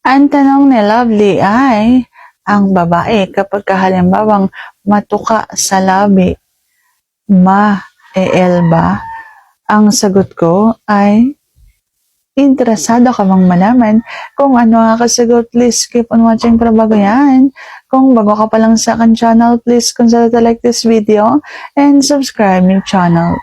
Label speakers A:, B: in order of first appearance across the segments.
A: Ang tanong ni Lovely ay, ang babae kapag halimbawang matuka sa labi, ma-el ba? Ang sagot ko ay, interesado ka bang malaman kung ano ang kasagot? Please keep on watching para bago yan. Kung bago ka pa lang sa akin channel, please consider to like this video and subscribe my channel.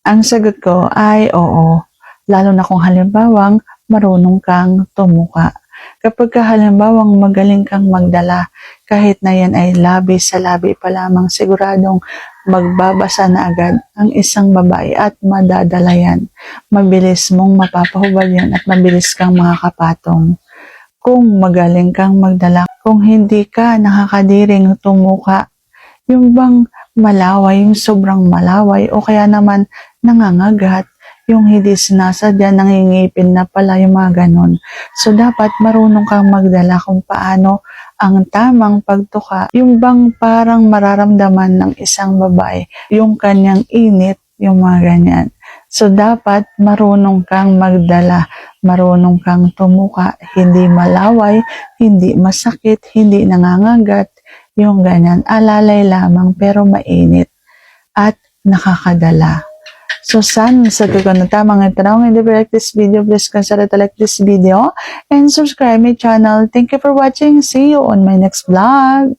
A: Ang sagot ko ay oo, lalo na kung halimbawang marunong kang tumuka. Kapag halimbawang magaling kang magdala, kahit na yan ay labi sa labi pa lamang, siguradong magbabasa na agad ang isang babae at madadala yan. Mabilis mong mapapahubad yan at mabilis kang makakapatong. Kung magaling kang magdala, kung hindi ka nakakadiring tumuka, yung bang malaway, yung sobrang malaway, o kaya naman nangangagat, yung hindi sinasadya, nangingipin na pala, yung mga ganon. So, dapat marunong kang magdala kung paano ang tamang pagtuka, yung bang parang mararamdaman ng isang babae, yung kanyang init, yung mga ganyan. So, dapat marunong kang magdala, marunong kang tumuka, hindi malaway, hindi masakit, hindi nangangagat, yung ganyan, alalay lamang pero mainit at nakakadala. So, sana sagot ko na tamang tanong. If you like this video, please consider to like this video and subscribe my channel. Thank you for watching. See you on my next vlog.